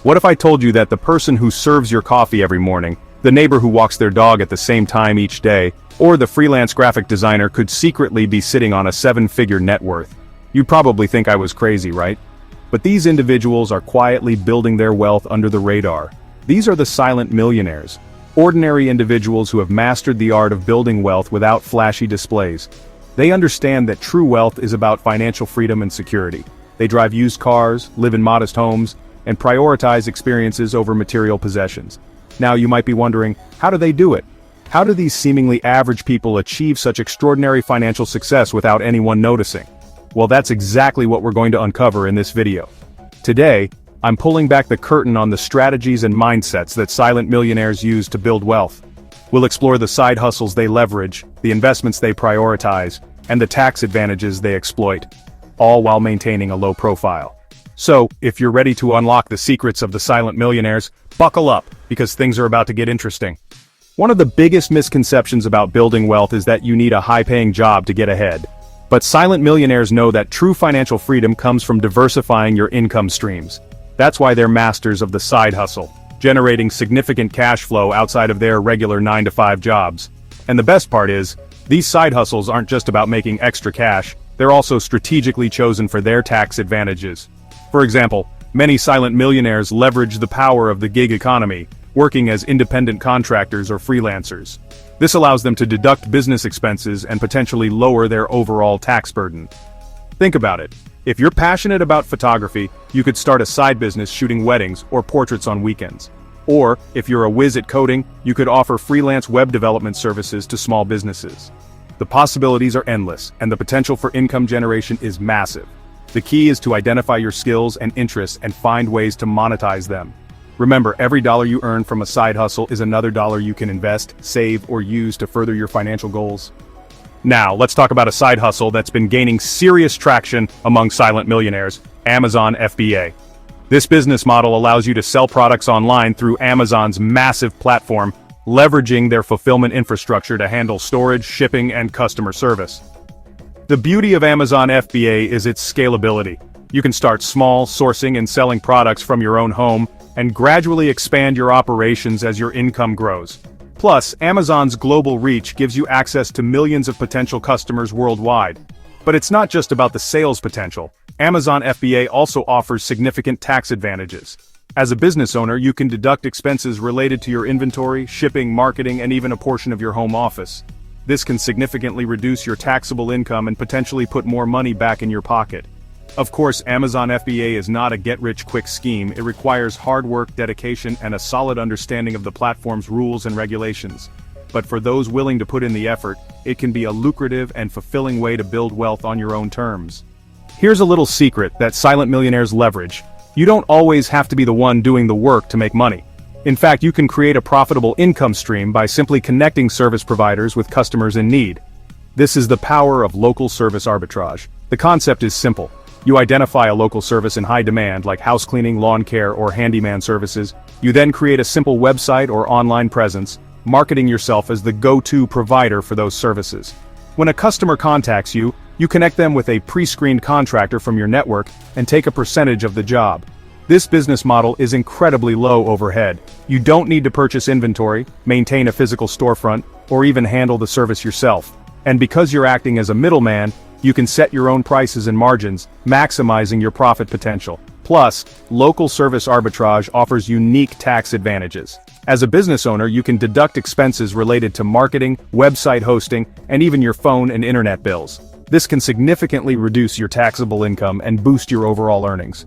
What if I told you that the person who serves your coffee every morning, the neighbor who walks their dog at the same time each day, or the freelance graphic designer could secretly be sitting on a seven-figure net worth? You'd probably think I was crazy, right? But these individuals are quietly building their wealth under the radar. These are the silent millionaires. Ordinary individuals who have mastered the art of building wealth without flashy displays. They understand that true wealth is about financial freedom and security. They drive used cars, live in modest homes, and prioritize experiences over material possessions. Now you might be wondering, how do they do it? How do these seemingly average people achieve such extraordinary financial success without anyone noticing? Well, that's exactly what we're going to uncover in this video. Today, I'm pulling back the curtain on the strategies and mindsets that silent millionaires use to build wealth. We'll explore the side hustles they leverage, the investments they prioritize, and the tax advantages they exploit, all while maintaining a low profile. So, if you're ready to unlock the secrets of the silent millionaires, buckle up, because things are about to get interesting. One of the biggest misconceptions about building wealth is that you need a high-paying job to get ahead. But silent millionaires know that true financial freedom comes from diversifying your income streams. That's why they're masters of the side hustle, generating significant cash flow outside of their regular 9-to-5 jobs. And the best part is, these side hustles aren't just about making extra cash, they're also strategically chosen for their tax advantages. For example, many silent millionaires leverage the power of the gig economy, working as independent contractors or freelancers. This allows them to deduct business expenses and potentially lower their overall tax burden. Think about it. If you're passionate about photography, you could start a side business shooting weddings or portraits on weekends. Or, if you're a whiz at coding, you could offer freelance web development services to small businesses. The possibilities are endless, and the potential for income generation is massive. The key is to identify your skills and interests and find ways to monetize them. Remember, every dollar you earn from a side hustle is another dollar you can invest, save, or use to further your financial goals. Now, let's talk about a side hustle that's been gaining serious traction among silent millionaires: Amazon FBA. This business model allows you to sell products online through Amazon's massive platform, leveraging their fulfillment infrastructure to handle storage, shipping, and customer service. The beauty of Amazon FBA is its scalability. You can start small, sourcing and selling products from your own home, and gradually expand your operations as your income grows. Plus, Amazon's global reach gives you access to millions of potential customers worldwide. But it's not just about the sales potential. Amazon FBA also offers significant tax advantages. As a business owner, you can deduct expenses related to your inventory, shipping, marketing, and even a portion of your home office. This can significantly reduce your taxable income and potentially put more money back in your pocket. Of course, Amazon FBA is not a get-rich-quick scheme. It requires hard work, dedication, and a solid understanding of the platform's rules and regulations. But for those willing to put in the effort, it can be a lucrative and fulfilling way to build wealth on your own terms. Here's a little secret that silent millionaires leverage. You don't always have to be the one doing the work to make money. In fact, you can create a profitable income stream by simply connecting service providers with customers in need. This is the power of local service arbitrage. The concept is simple. You identify a local service in high demand like house cleaning, lawn care, or handyman services. You then create a simple website or online presence, marketing yourself as the go-to provider for those services. When a customer contacts you, you connect them with a pre-screened contractor from your network and take a percentage of the job. This business model is incredibly low overhead. You don't need to purchase inventory, maintain a physical storefront, or even handle the service yourself. And because you're acting as a middleman, you can set your own prices and margins, maximizing your profit potential. Plus, local service arbitrage offers unique tax advantages. As a business owner, you can deduct expenses related to marketing, website hosting, and even your phone and internet bills. This can significantly reduce your taxable income and boost your overall earnings.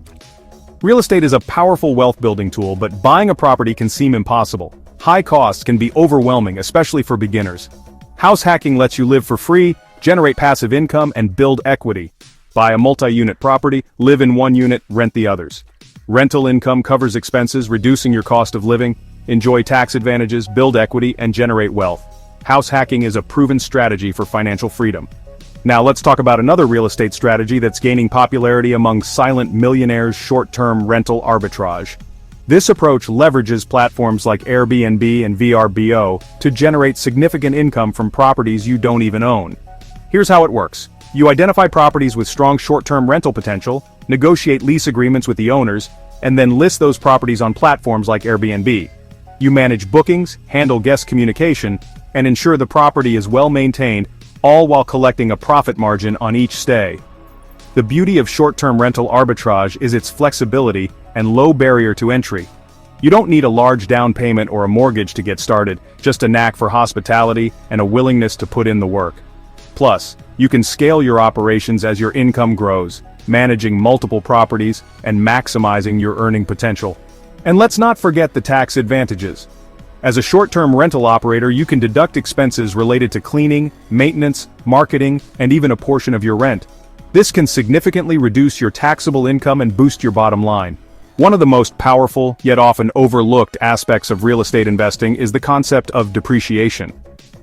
Real estate is a powerful wealth-building tool, but buying a property can seem impossible. High costs can be overwhelming, especially for beginners. House hacking lets you live for free, generate passive income, and build equity. Buy a multi-unit property, live in one unit, rent the others. Rental income covers expenses, reducing your cost of living. Enjoy tax advantages, build equity, and generate wealth. House hacking is a proven strategy for financial freedom. Now let's talk about another real estate strategy that's gaining popularity among silent millionaires: short-term rental arbitrage. This approach leverages platforms like Airbnb and VRBO to generate significant income from properties you don't even own. Here's how it works. You identify properties with strong short-term rental potential, negotiate lease agreements with the owners, and then list those properties on platforms like Airbnb. You manage bookings, handle guest communication, and ensure the property is well maintained, all while collecting a profit margin on each stay. The beauty of short-term rental arbitrage is its flexibility and low barrier to entry. You don't need a large down payment or a mortgage to get started, just a knack for hospitality and a willingness to put in the work. Plus, you can scale your operations as your income grows, managing multiple properties and maximizing your earning potential. And let's not forget the tax advantages. As a short-term rental operator, you can deduct expenses related to cleaning, maintenance, marketing, and even a portion of your rent. This can significantly reduce your taxable income and boost your bottom line. One of the most powerful, yet often overlooked aspects of real estate investing is the concept of depreciation.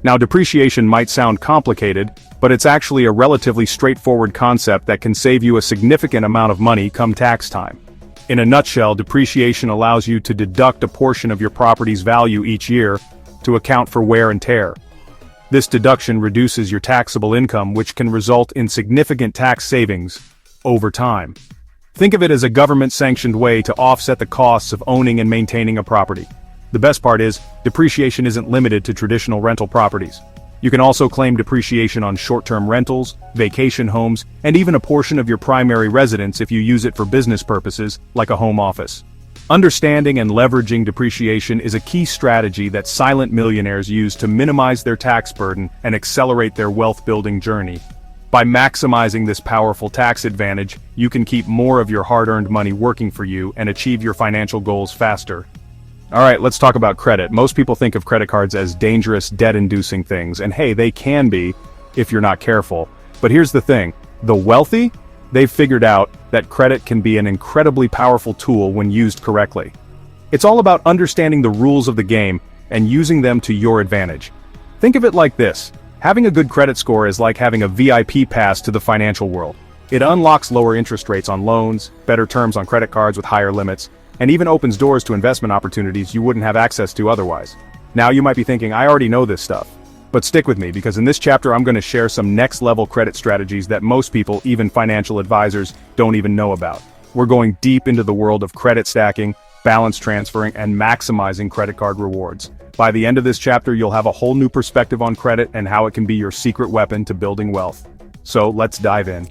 Now, depreciation might sound complicated, but it's actually a relatively straightforward concept that can save you a significant amount of money come tax time. In a nutshell, depreciation allows you to deduct a portion of your property's value each year to account for wear and tear. This deduction reduces your taxable income, which can result in significant tax savings over time. Think of it as a government-sanctioned way to offset the costs of owning and maintaining a property. The best part is, depreciation isn't limited to traditional rental properties. You can also claim depreciation on short-term rentals, vacation homes, and even a portion of your primary residence if you use it for business purposes, like a home office. Understanding and leveraging depreciation is a key strategy that silent millionaires use to minimize their tax burden and accelerate their wealth-building journey. By maximizing this powerful tax advantage, you can keep more of your hard-earned money working for you and achieve your financial goals faster. Alright, let's talk about credit. Most people think of credit cards as dangerous, debt-inducing things, and hey, they can be, if you're not careful. But here's the thing, the wealthy? They've figured out that credit can be an incredibly powerful tool when used correctly. It's all about understanding the rules of the game and using them to your advantage. Think of it like this. Having a good credit score is like having a VIP pass to the financial world. It unlocks lower interest rates on loans, better terms on credit cards with higher limits, and even opens doors to investment opportunities you wouldn't have access to otherwise. Now you might be thinking, I already know this stuff. But stick with me, because in this chapter I'm going to share some next-level credit strategies that most people, even financial advisors, don't even know about. We're going deep into the world of credit stacking, balance transferring, and maximizing credit card rewards. By the end of this chapter, you'll have a whole new perspective on credit and how it can be your secret weapon to building wealth. So let's dive in.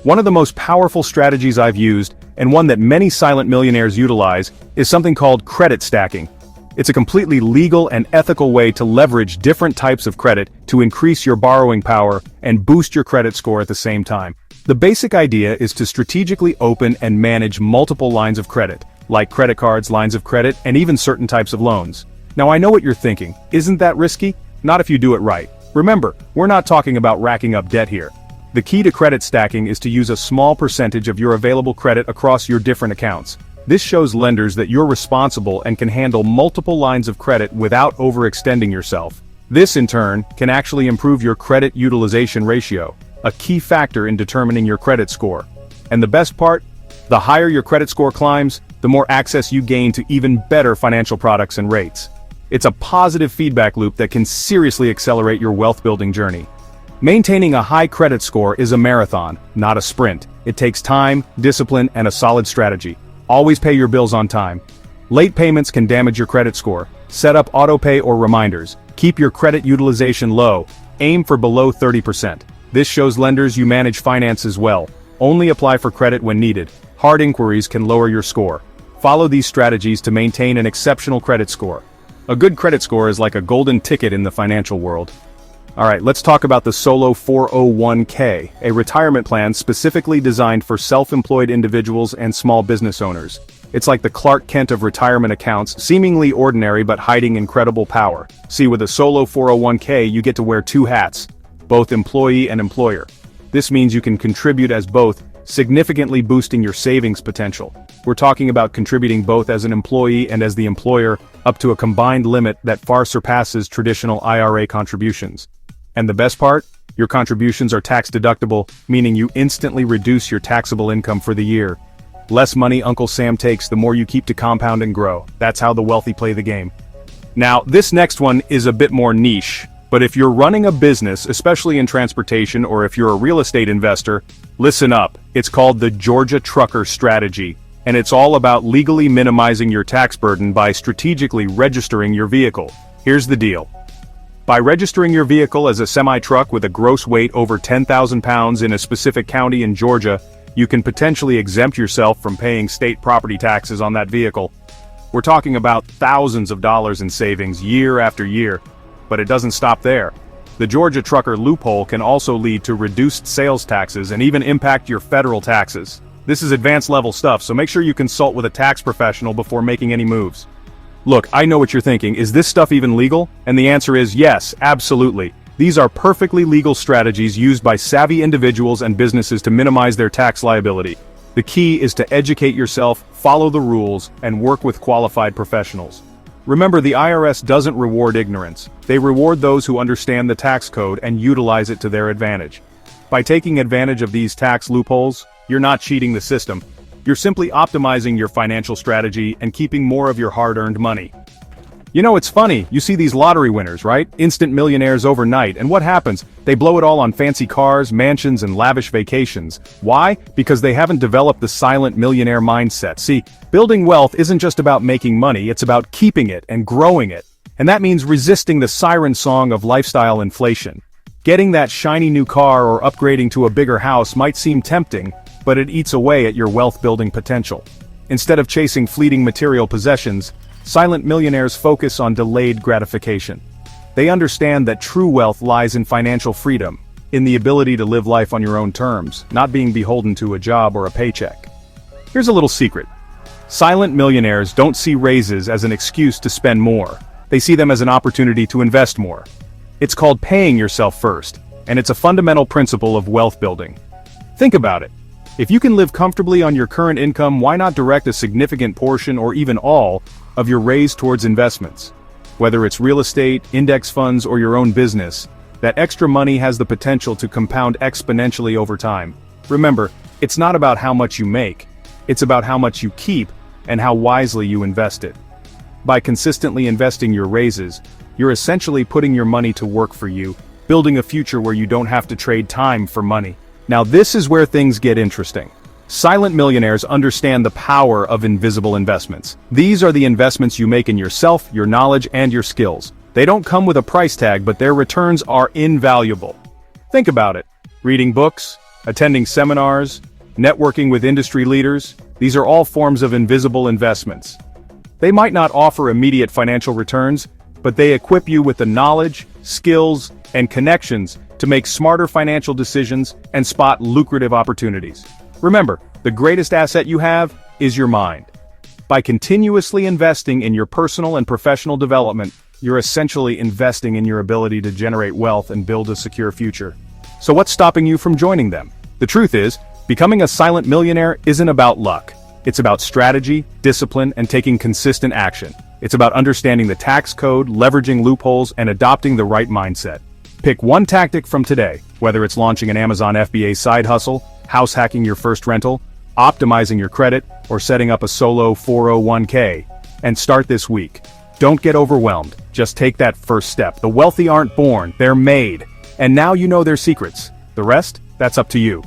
One of the most powerful strategies I've used, and one that many silent millionaires utilize, is something called credit stacking. It's a completely legal and ethical way to leverage different types of credit to increase your borrowing power and boost your credit score at the same time. The basic idea is to strategically open and manage multiple lines of credit, like credit cards, lines of credit, and even certain types of loans. Now I know what you're thinking, isn't that risky? Not if you do it right. Remember, we're not talking about racking up debt here. The key to credit stacking is to use a small percentage of your available credit across your different accounts. This shows lenders that you're responsible and can handle multiple lines of credit without overextending yourself. This, in turn, can actually improve your credit utilization ratio, a key factor in determining your credit score. And the best part? The higher your credit score climbs, the more access you gain to even better financial products and rates. It's a positive feedback loop that can seriously accelerate your wealth-building journey. Maintaining a high credit score is a marathon, not a sprint. It takes time, discipline, and a solid strategy. Always pay your bills on time. Late payments can damage your credit score. Set up auto-pay or reminders. Keep your credit utilization low. Aim for below 30%. This shows lenders you manage finances well. Only apply for credit when needed. Hard inquiries can lower your score. Follow these strategies to maintain an exceptional credit score. A good credit score is like a golden ticket in the financial world. Alright, let's talk about the Solo 401k, a retirement plan specifically designed for self-employed individuals and small business owners. It's like the Clark Kent of retirement accounts, seemingly ordinary but hiding incredible power. See, with a Solo 401k you get to wear two hats, both employee and employer. This means you can contribute as both, significantly boosting your savings potential. We're talking about contributing both as an employee and as the employer, up to a combined limit that far surpasses traditional IRA contributions. And the best part? Your contributions are tax deductible, meaning you instantly reduce your taxable income for the year. Less money Uncle Sam takes, the more you keep to compound and grow. That's how the wealthy play the game. Now, this next one is a bit more niche, but if you're running a business, especially in transportation, or if you're a real estate investor, listen up. It's called the Georgia Trucker Strategy. and it's all about legally minimizing your tax burden by strategically registering your vehicle. Here's the deal. By registering your vehicle as a semi-truck with a gross weight over 10,000 pounds in a specific county in Georgia, you can potentially exempt yourself from paying state property taxes on that vehicle. We're talking about thousands of dollars in savings year after year, but it doesn't stop there. The Georgia trucker loophole can also lead to reduced sales taxes and even impact your federal taxes. This is advanced level stuff, so make sure you consult with a tax professional before making any moves. Look, I know what you're thinking, is this stuff even legal? And the answer is yes, absolutely. These are perfectly legal strategies used by savvy individuals and businesses to minimize their tax liability. The key is to educate yourself, follow the rules, and work with qualified professionals. Remember, the IRS doesn't reward ignorance. They reward those who understand the tax code and utilize it to their advantage. By taking advantage of these tax loopholes, you're not cheating the system. You're simply optimizing your financial strategy and keeping more of your hard-earned money. You know, it's funny, you see these lottery winners, right? Instant millionaires overnight, and what happens? They blow it all on fancy cars, mansions, and lavish vacations. Why? Because they haven't developed the silent millionaire mindset. See, building wealth isn't just about making money, it's about keeping it and growing it. And that means resisting the siren song of lifestyle inflation. Getting that shiny new car or upgrading to a bigger house might seem tempting, but it eats away at your wealth-building potential. Instead of chasing fleeting material possessions, silent millionaires focus on delayed gratification. They understand that true wealth lies in financial freedom, in the ability to live life on your own terms, not being beholden to a job or a paycheck. Here's a little secret. Silent millionaires don't see raises as an excuse to spend more. They see them as an opportunity to invest more. It's called paying yourself first, and it's a fundamental principle of wealth building. Think about it. If you can live comfortably on your current income, why not direct a significant portion or even all of your raise towards investments? Whether it's real estate, index funds, or your own business, that extra money has the potential to compound exponentially over time. Remember, it's not about how much you make, it's about how much you keep and how wisely you invest it. By consistently investing your raises, you're essentially putting your money to work for you, building a future where you don't have to trade time for money. Now this is where things get interesting. Silent millionaires understand the power of invisible investments. These are the investments you make in yourself, your knowledge, and your skills. They don't come with a price tag, but their returns are invaluable. Think about it. Reading books, attending seminars, networking with industry leaders, these are all forms of invisible investments. They might not offer immediate financial returns, but they equip you with the knowledge, skills, and connections to make smarter financial decisions and spot lucrative opportunities. Remember, the greatest asset you have is your mind. By continuously investing in your personal and professional development, you're essentially investing in your ability to generate wealth and build a secure future. So what's stopping you from joining them? The truth is, becoming a silent millionaire isn't about luck. It's about strategy, discipline, and taking consistent action. It's about understanding the tax code, leveraging loopholes, and adopting the right mindset. Pick one tactic from today, whether it's launching an Amazon FBA side hustle, house hacking your first rental, optimizing your credit, or setting up a solo 401k, and start this week. Don't get overwhelmed, just take that first step. The wealthy aren't born, they're made. And now you know their secrets. The rest, that's up to you.